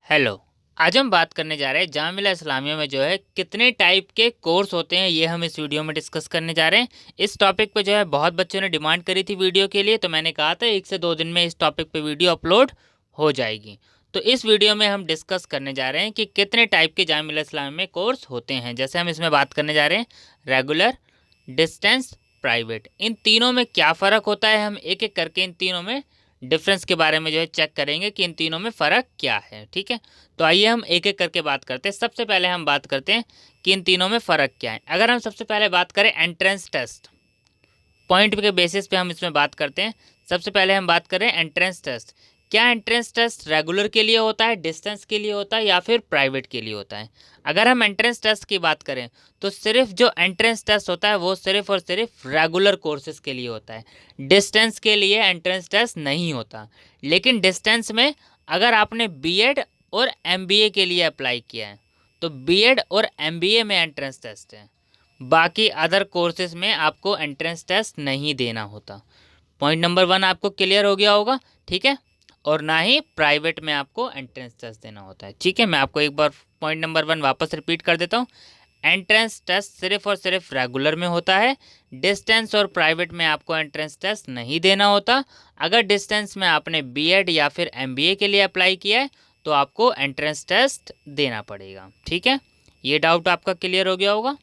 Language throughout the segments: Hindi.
हेलो। आज हम बात करने जा रहे हैं जामिया मिल्लिया इस्लामिया में जो है कितने टाइप के कोर्स होते हैं, ये हम इस वीडियो में डिस्कस करने जा रहे हैं। इस टॉपिक पे जो है बहुत बच्चों ने डिमांड करी थी वीडियो के लिए, तो मैंने कहा था 1 से 2 दिन में इस टॉपिक पे वीडियो अपलोड हो जाएगी। तो इस वीडियो में हम डिस्कस करने जा रहे हैं कि कितने टाइप के जामिया मिल्लिया इस्लामिया में कोर्स होते हैं। जैसे हम इसमें बात करने जा रहे हैं रेगुलर, डिस्टेंस, प्राइवेट, इन तीनों में क्या फ़र्क होता है, हम एक एक करके इन तीनों में डिफरेंस के बारे में जो है चेक करेंगे कि इन तीनों में फ़र्क क्या है। ठीक है, तो आइए हम एक एक करके बात करते हैं। सबसे पहले हम बात करते हैं कि इन तीनों में फ़र्क क्या है। अगर हम सबसे पहले बात करें एंट्रेंस टेस्ट, पॉइंट के बेसिस पे हम इसमें बात करते हैं। सबसे पहले हम बात करें एंट्रेंस टेस्ट। क्या एंट्रेंस टेस्ट रेगुलर के लिए होता है, डिस्टेंस के लिए होता है या फिर प्राइवेट के लिए होता है? अगर हम एंट्रेंस टेस्ट की बात करें तो सिर्फ जो एंट्रेंस टेस्ट होता है वो सिर्फ और सिर्फ रेगुलर कोर्सेज के लिए होता है। डिस्टेंस के लिए एंट्रेंस टेस्ट नहीं होता। लेकिन डिस्टेंस में अगर आपने बीएड और एमबीए के लिए अप्लाई किया है तो बीएड और एमबीए में एंट्रेंस टेस्ट है। बाकी अदर कोर्सेज में आपको एंट्रेंस टेस्ट नहीं देना होता। पॉइंट नंबर 1 आपको क्लियर हो गया होगा, ठीक है। और ना ही प्राइवेट में आपको एंट्रेंस टेस्ट देना होता है, ठीक है। मैं आपको एक बार पॉइंट नंबर 1 वापस रिपीट कर देता हूँ। एंट्रेंस टेस्ट सिर्फ और सिर्फ रेगुलर में होता है। डिस्टेंस और प्राइवेट में आपको एंट्रेंस टेस्ट नहीं देना होता। अगर डिस्टेंस में आपने बीएड या फिर एमबीए के लिए अप्लाई किया है तो आपको एंट्रेंस टेस्ट देना पड़ेगा, ठीक है। ये डाउट आपका क्लियर हो गया होगा।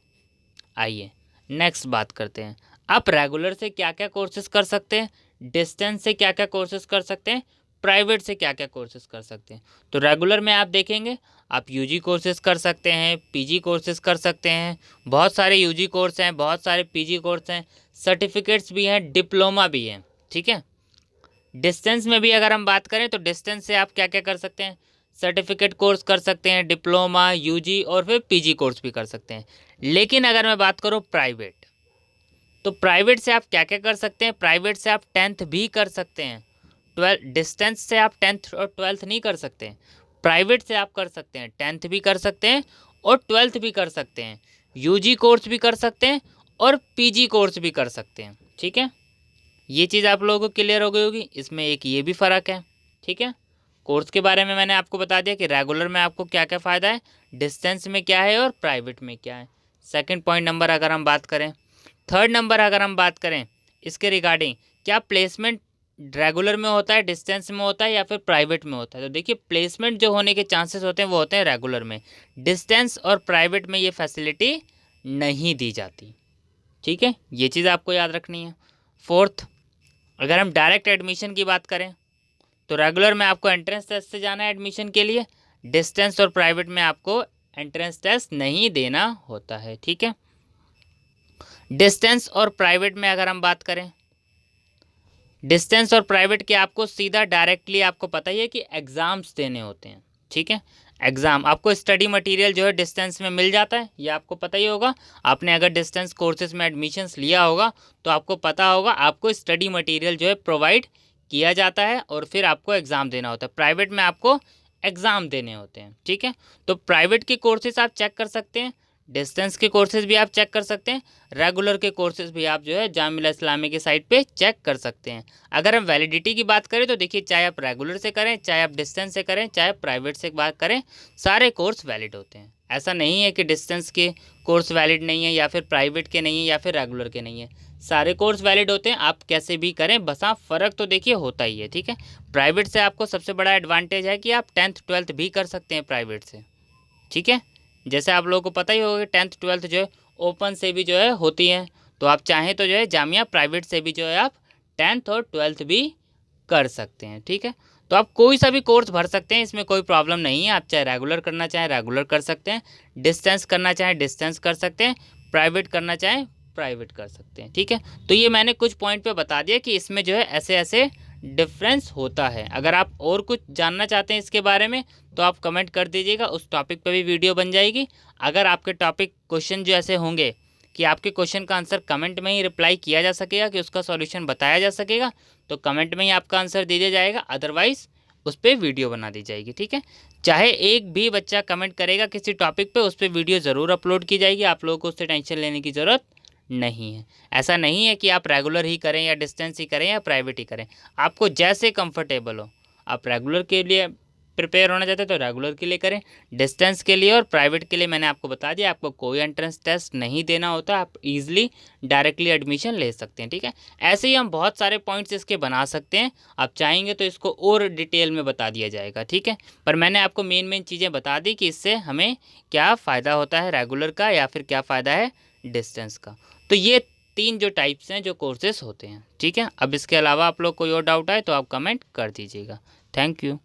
आइए नेक्स्ट बात करते हैं। आप रेगुलर से क्या क्या कोर्सेज कर सकते हैं, डिस्टेंस से क्या क्या कोर्सेज कर सकते हैं, प्राइवेट से क्या क्या कोर्सेज कर सकते हैं। तो रेगुलर में आप देखेंगे आप यूजी कोर्सेज कर सकते हैं, पीजी कोर्सेज कर सकते हैं। बहुत सारे यूजी कोर्स हैं, बहुत सारे पीजी कोर्स हैं, सर्टिफिकेट्स भी हैं, डिप्लोमा भी हैं, ठीक है। डिस्टेंस में भी अगर हम बात करें तो डिस्टेंस से आप क्या क्या कर सकते हैं, सर्टिफिकेट कोर्स कर सकते हैं, डिप्लोमा, यूजी और फिर पीजी कोर्स भी कर सकते हैं। लेकिन अगर मैं बात करूं प्राइवेट, तो प्राइवेट से आप क्या क्या कर सकते हैं, प्राइवेट से आप 10th भी कर सकते हैं। 12 डिस्टेंस से आप 10th और 12th नहीं कर सकते। प्राइवेट से आप कर सकते हैं, 10th भी कर सकते हैं और 12th भी कर सकते हैं, यूजी कोर्स भी कर सकते हैं और पीजी कोर्स भी कर सकते हैं, ठीक है। ये चीज़ आप लोगों को क्लियर हो गई होगी। इसमें एक ये भी फ़र्क है, ठीक है। कोर्स के बारे में मैंने आपको बता दिया कि रेगुलर में आपको क्या क्या फ़ायदा है, डिस्टेंस में क्या है और प्राइवेट में क्या है। सेकंड पॉइंट नंबर अगर हम बात करें, थर्ड नंबर अगर हम बात करें इसके रिगार्डिंग, क्या प्लेसमेंट रेगुलर में होता है, डिस्टेंस में होता है या फिर प्राइवेट में होता है? तो देखिए प्लेसमेंट जो होने के चांसेस होते हैं वो होते हैं रेगुलर में। डिस्टेंस और प्राइवेट में ये फैसिलिटी नहीं दी जाती, ठीक है। ये चीज़ आपको याद रखनी है। फोर्थ, अगर हम डायरेक्ट एडमिशन की बात करें तो रेगुलर में आपको एंट्रेंस टेस्ट से जाना है एडमिशन के लिए। डिस्टेंस और प्राइवेट में आपको एंट्रेंस टेस्ट नहीं देना होता है, ठीक है। डिस्टेंस और प्राइवेट में अगर हम बात करें, डिस्टेंस और प्राइवेट के आपको सीधा डायरेक्टली आपको पता ही है कि एग्ज़ाम्स देने होते हैं, ठीक है। एग्ज़ाम आपको स्टडी मटेरियल जो है डिस्टेंस में मिल जाता है, ये आपको पता ही होगा। आपने अगर डिस्टेंस कोर्सेज में एडमिशन्स लिया होगा तो आपको पता होगा आपको स्टडी मटेरियल जो है प्रोवाइड किया जाता है और फिर आपको एग्ज़ाम देना होता है। प्राइवेट में आपको एग्ज़ाम देने होते हैं, ठीक है। तो प्राइवेट के कोर्सेज आप चेक कर सकते हैं, डिस्टेंस के कोर्सेज भी आप चेक कर सकते हैं, रेगुलर के कोर्सेज भी आप जो है जामिया मिल्लिया इस्लामिया की साइट पे चेक कर सकते हैं। अगर हम वैलिडिटी की बात करें तो देखिए चाहे आप रेगुलर से करें, चाहे आप डिस्टेंस से करें, चाहे प्राइवेट से बात करें, सारे कोर्स वैलिड होते हैं। ऐसा नहीं है कि डिस्टेंस के कोर्स वैलिड नहीं है या फिर प्राइवेट के नहीं है या फिर रेगुलर के नहीं है, सारे कोर्स वैलिड होते हैं। आप कैसे भी करें, बस आप फ़र्क तो देखिए होता ही है, ठीक है। प्राइवेट से आपको सबसे बड़ा एडवांटेज है कि आप 10th 12th भी कर सकते हैं प्राइवेट से, ठीक है। जैसे आप लोगों को पता ही होगा 10th 12th जो है ओपन से भी जो है होती है, तो आप चाहें तो जो है जामिया प्राइवेट से भी जो है आप 10th और 12th भी कर सकते हैं, ठीक है। तो आप कोई सा भी कोर्स भर सकते हैं, इसमें कोई प्रॉब्लम नहीं है। आप चाहे रेगुलर करना चाहें रेगुलर कर सकते हैं, डिस्टेंस करना चाहें डिस्टेंस कर सकते हैं, प्राइवेट करना चाहें प्राइवेट कर सकते हैं, ठीक है। तो ये मैंने कुछ पॉइंट पे बता दिया कि इसमें जो है ऐसे ऐसे डिफरेंस होता है। अगर आप और कुछ जानना चाहते हैं इसके बारे में तो आप कमेंट कर दीजिएगा, उस टॉपिक पे भी वीडियो बन जाएगी। अगर आपके टॉपिक क्वेश्चन जो ऐसे होंगे कि आपके क्वेश्चन का आंसर कमेंट में ही रिप्लाई किया जा सकेगा, कि उसका सॉल्यूशन बताया जा सकेगा, तो कमेंट में ही आपका आंसर दे दिया जाएगा। अदरवाइज़ उस पर वीडियो बना दी जाएगी, ठीक है। चाहे एक भी बच्चा कमेंट करेगा किसी टॉपिक पे, उस पर वीडियो ज़रूर अपलोड की जाएगी। आप लोगों को उससे टेंशन लेने की ज़रूरत नहीं है। ऐसा नहीं है कि आप रेगुलर ही करें या डिस्टेंस ही करें या प्राइवेट ही करें, आपको जैसे कंफर्टेबल हो। आप रेगुलर के लिए प्रिपेयर होना चाहते हैं तो रेगुलर के लिए करें। डिस्टेंस के लिए और प्राइवेट के लिए मैंने आपको बता दिया, आपको कोई एंट्रेंस टेस्ट नहीं देना होता, आप ईजिली डायरेक्टली एडमिशन ले सकते हैं। ठीक है, ऐसे ही हम बहुत सारे पॉइंट्स इसके बना सकते हैं, आप चाहेंगे तो इसको और डिटेल में बता दिया जाएगा। ठीक है, पर मैंने आपको मेन चीज़ें बता दी कि इससे हमें क्या फ़ायदा होता है रेगुलर का या फिर क्या फ़ायदा है डिस्टेंस का। तो ये 3 जो टाइप्स हैं जो कोर्सेस होते हैं। ठीक है, अब इसके अलावा आप लोग कोई और डाउट आए तो आप कमेंट कर दीजिएगा। Thank you.